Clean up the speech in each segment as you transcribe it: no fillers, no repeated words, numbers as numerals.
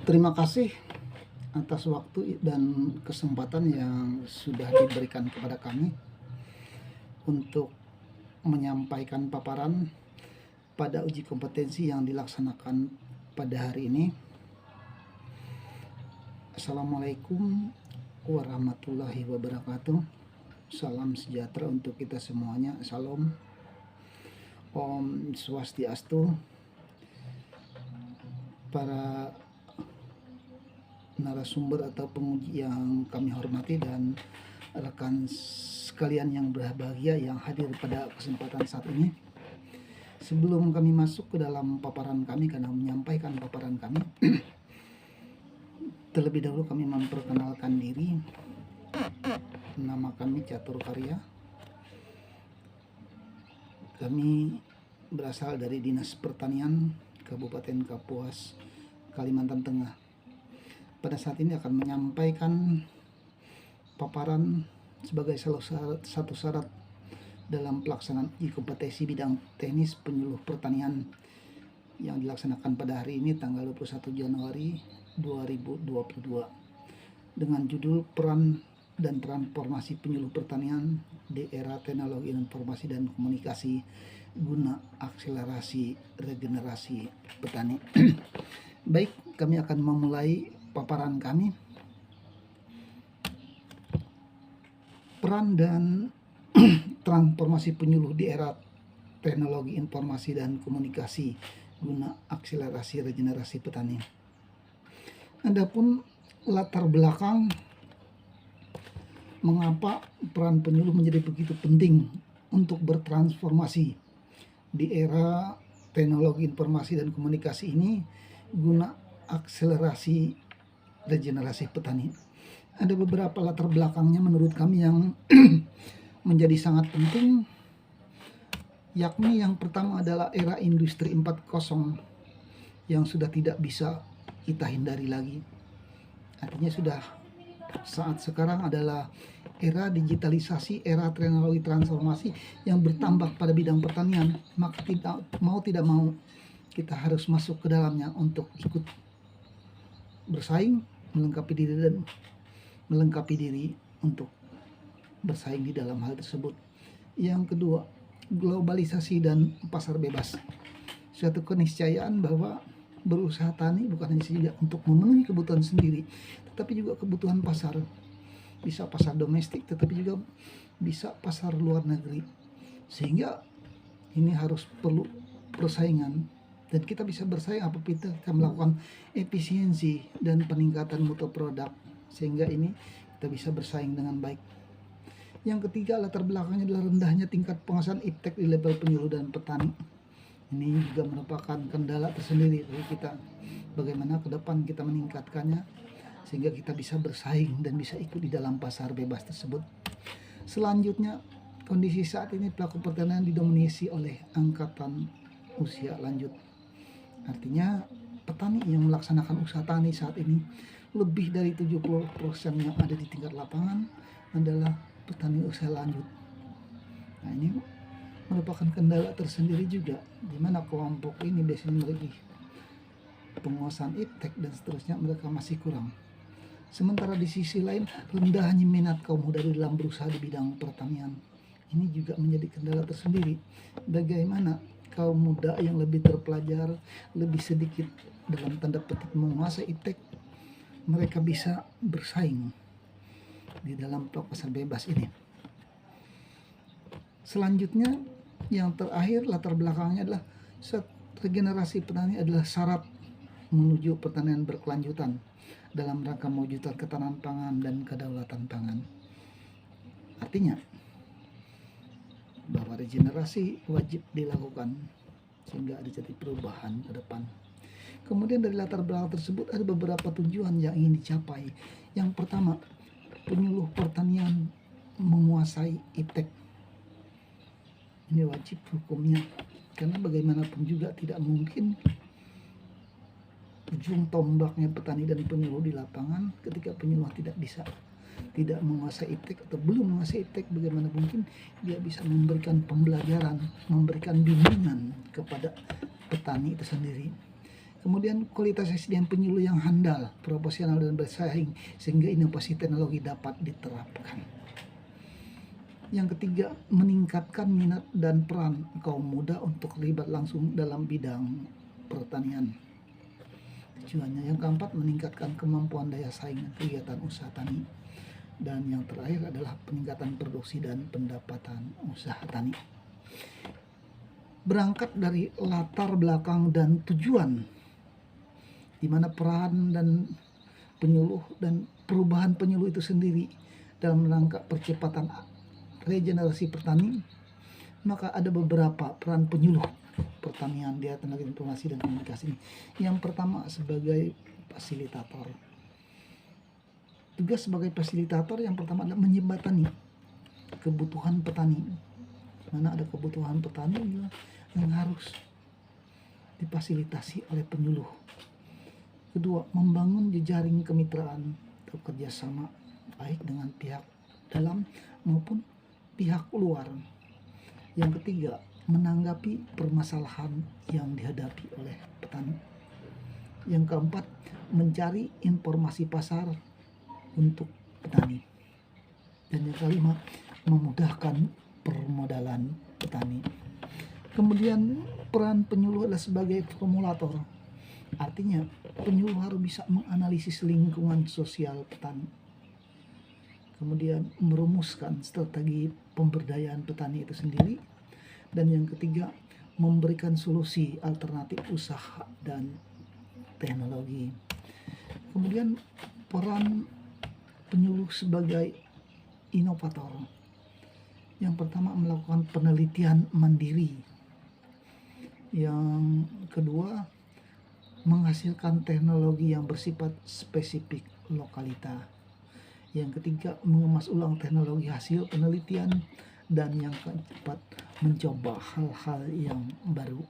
Terima kasih atas waktu dan kesempatan yang sudah diberikan kepada kami untuk menyampaikan paparan pada uji kompetensi yang dilaksanakan pada hari ini. Assalamualaikum warahmatullahi wabarakatuh. Salam sejahtera untuk kita semuanya. Salam. Om Swastiastu. Para narasumber atau penguji yang kami hormati dan rekan sekalian yang berbahagia yang hadir pada kesempatan saat ini. Sebelum kami masuk ke dalam paparan kami, karena menyampaikan paparan kami, terlebih dahulu kami memperkenalkan diri. Nama kami Catur Karya. Kami berasal dari Dinas Pertanian Kabupaten Kapuas, Kalimantan Tengah. Pada saat ini akan menyampaikan paparan sebagai salah satu syarat dalam pelaksanaan uji kompetensi bidang teknis penyuluh pertanian yang dilaksanakan pada hari ini tanggal 21 Januari 2022 dengan judul Peran dan Transformasi Penyuluh Pertanian di Era Teknologi Informasi dan Komunikasi guna akselerasi regenerasi petani. Baik, kami akan memulai paparan kami. Peran dan transformasi penyuluh di era teknologi informasi dan komunikasi guna akselerasi regenerasi petani. Adapun latar belakang mengapa peran penyuluh menjadi begitu penting untuk bertransformasi di era teknologi informasi dan komunikasi ini guna akselerasi regenerasi petani. Ada beberapa latar belakangnya menurut kami yang menjadi sangat penting, yakni yang pertama adalah era industri 4.0 yang sudah tidak bisa kita hindari lagi. Artinya sudah saat sekarang adalah era digitalisasi, era teknologi transformasi yang bertambah pada bidang pertanian, maka tidak mau kita harus masuk ke dalamnya untuk ikut bersaing, melengkapi diri untuk bersaing di dalam hal tersebut. Yang kedua, globalisasi dan pasar bebas. Suatu keniscayaan bahwa berusaha tani bukan hanya saja untuk memenuhi kebutuhan sendiri, tetapi juga kebutuhan pasar. Bisa pasar domestik, tetapi juga bisa pasar luar negeri. Sehingga ini harus perlu persaingan, dan kita bisa bersaing apabila kita melakukan efisiensi dan peningkatan mutu produk, sehingga ini kita bisa bersaing dengan baik. Yang ketiga, latar belakangnya adalah rendahnya tingkat penguasaan iptek di level penyuluh dan petani. Ini juga merupakan kendala tersendiri bagi kita. Bagaimana ke depan kita meningkatkannya sehingga kita bisa bersaing dan bisa ikut di dalam pasar bebas tersebut. Selanjutnya, kondisi saat ini pelaku pertanian didominasi oleh angkatan usia lanjut. Artinya petani yang melaksanakan usaha tani saat ini lebih dari 70% yang ada di tingkat lapangan adalah petani usia lanjut. Nah, ini merupakan kendala tersendiri juga, di mana kelompok ini biasanya memiliki penguasaan iptek dan seterusnya mereka masih kurang. Sementara di sisi lain, rendahnya minat kaum muda di dalam berusaha di bidang pertanian. Ini juga menjadi kendala tersendiri. Bagaimana kaum muda yang lebih terpelajar, lebih sedikit dalam tanda petik menguasai iptek, mereka bisa bersaing di dalam pasar bebas ini. Selanjutnya, yang terakhir latar belakangnya adalah regenerasi petani adalah syarat menuju pertanian berkelanjutan dalam rangka mewujudkan ketahanan pangan dan kedaulatan pangan. Artinya bahwa regenerasi wajib dilakukan sehingga ada jadi perubahan ke depan. Kemudian dari latar belakang tersebut ada beberapa tujuan yang ingin dicapai. Yang pertama, penyuluh pertanian menguasai iptek. Ini wajib hukumnya, karena bagaimanapun juga tidak mungkin ujung tombaknya petani dan penyuluh di lapangan ketika penyuluh tidak menguasai iptek atau belum menguasai iptek. Bagaimana mungkin dia bisa memberikan pembelajaran, memberikan bimbingan kepada petani itu sendiri. Kemudian kualitas SDM penyuluh yang handal, proporsional dan bersaing sehingga inovasi teknologi dapat diterapkan. Yang ketiga, meningkatkan minat dan peran kaum muda untuk terlibat langsung dalam bidang pertanian. Tujuannya yang keempat, meningkatkan kemampuan daya saing kegiatan usaha tani. Dan yang terakhir adalah peningkatan produksi dan pendapatan usaha tani. Berangkat dari latar belakang dan tujuan, di mana peran dan penyuluh dan perubahan penyuluh itu sendiri dalam rangka percepatan regenerasi petani, maka ada beberapa peran penyuluh pertanian di teknologi informasi dan komunikasi. Yang pertama, sebagai fasilitator. Tugas sebagai fasilitator yang pertama adalah menjembatani kebutuhan petani. Mana ada kebutuhan petani yang harus difasilitasi oleh penyuluh. Kedua, membangun jejaring kemitraan atau kerjasama baik dengan pihak dalam maupun pihak luar. Yang ketiga, menanggapi permasalahan yang dihadapi oleh petani. Yang keempat, mencari informasi pasar untuk petani. Dan yang kelima, memudahkan permodalan petani. Kemudian peran penyuluh adalah sebagai formulator. Artinya penyuluh harus bisa menganalisis lingkungan sosial petani, kemudian merumuskan strategi pemberdayaan petani itu sendiri, dan yang ketiga, memberikan solusi alternatif usaha dan teknologi. Kemudian peran penyuluh sebagai inovator. Yang pertama, melakukan penelitian mandiri. Yang kedua, menghasilkan teknologi yang bersifat spesifik lokalita. Yang ketiga, mengemas ulang teknologi hasil penelitian. Dan yang keempat, mencoba hal-hal yang baru.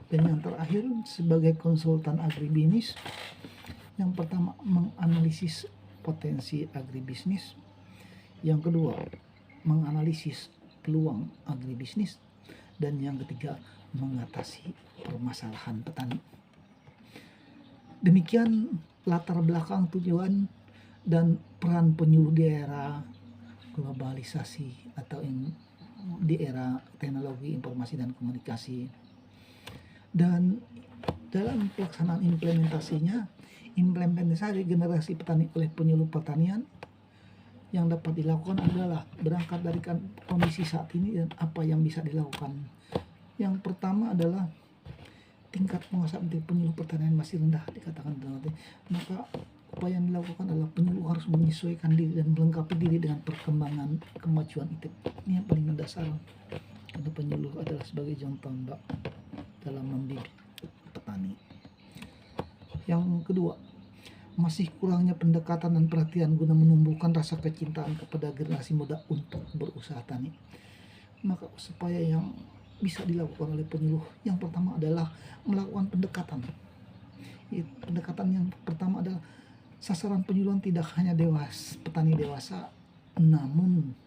Dan yang terakhir, sebagai konsultan agribisnis, yang pertama, menganalisis potensi agribisnis. Yang kedua, menganalisis peluang agribisnis. Dan yang ketiga, mengatasi permasalahan petani. Demikian latar belakang, tujuan, dan peran penyuluh di era globalisasi atau di era teknologi informasi dan komunikasi. Dan dalam pelaksanaan implementasi generasi petani oleh penyuluh pertanian yang dapat dilakukan adalah berangkat dari kondisi saat ini dan apa yang bisa dilakukan. Yang pertama adalah tingkat penguasaan penyuluh pertanian masih rendah dikatakan, maka upaya yang dilakukan adalah penyuluh harus menyesuaikan diri dan melengkapi diri dengan perkembangan kemajuan itu. Ini yang paling mendasar, karena penyuluh adalah sebagai contoh mbak dalam membimbing petani. Yang kedua, masih kurangnya pendekatan dan perhatian guna menumbuhkan rasa kecintaan kepada generasi muda untuk berusaha tani. Maka supaya yang bisa dilakukan oleh penyuluh, yang pertama adalah melakukan pendekatan. Pendekatan yang pertama adalah sasaran penyuluhan tidak hanya petani dewasa, namun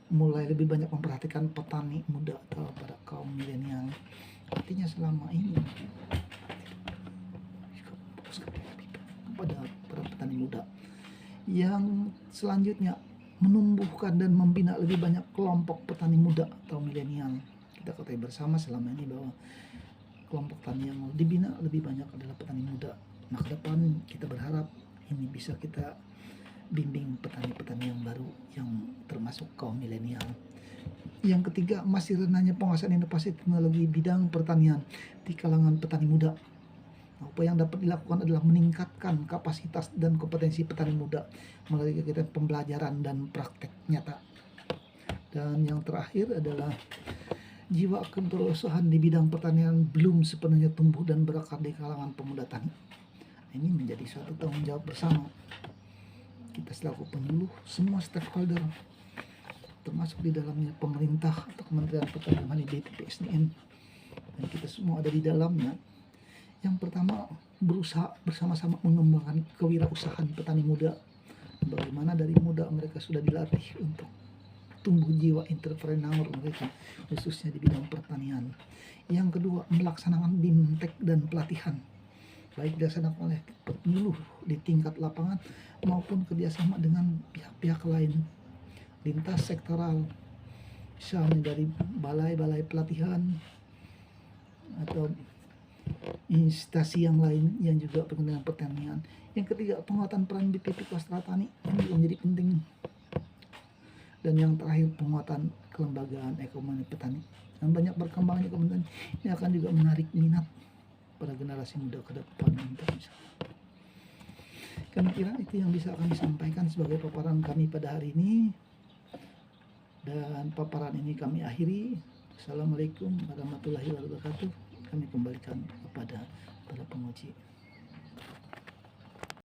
mulai lebih banyak memperhatikan petani muda atau pada kaum milenial. Artinya selama ini kepada para petani muda. Yang selanjutnya, menumbuhkan dan membina lebih banyak kelompok petani muda atau milenial. Kita ketahui bersama selama ini bahwa kelompok tani yang dibina lebih banyak adalah petani muda. Nah, ke depan kita berharap ini bisa kita bimbing petani-petani yang baru yang termasuk kaum milenial. Yang ketiga, masih rendahnya penguasaan inovasi teknologi bidang pertanian di kalangan petani muda. Apa yang dapat dilakukan adalah meningkatkan kapasitas dan kompetensi petani muda melalui kegiatan pembelajaran dan praktek nyata. Dan yang terakhir adalah jiwa kewirausahaan di bidang pertanian belum sepenuhnya tumbuh dan berakar di kalangan pemuda tani. Ini menjadi suatu tanggung jawab bersama kita selaku penyuluh, semua stakeholder, termasuk di dalamnya pemerintah atau Kementerian Pertanian, BPPSDM, dan kita semua ada di dalamnya. Yang pertama, berusaha bersama-sama mengembangkan kewirausahaan petani muda. Bagaimana dari muda mereka sudah dilatih untuk tumbuh jiwa entrepreneur mereka, khususnya di bidang pertanian. Yang kedua, melaksanakan bimtek dan pelatihan baik dilaksanakan oleh penyuluh di tingkat lapangan maupun kerjasama dengan pihak-pihak lain lintas sektoral, misalnya dari balai-balai pelatihan atau instansi yang lain yang juga berkaitan dengan pertanian. Yang ketiga, penguatan peran BPP Klastra Tani yang juga menjadi penting. Dan yang terakhir, penguatan kelembagaan ekonomi petani. Dan banyak berkembangnya kementerian ini akan juga menarik minat pada generasi muda ke depan untuk bisa. Kira-kira itu yang bisa kami sampaikan sebagai paparan kami pada hari ini. Dan paparan ini kami akhiri. Assalamualaikum warahmatullahi wabarakatuh. Kami kembalikan kepada para penguji.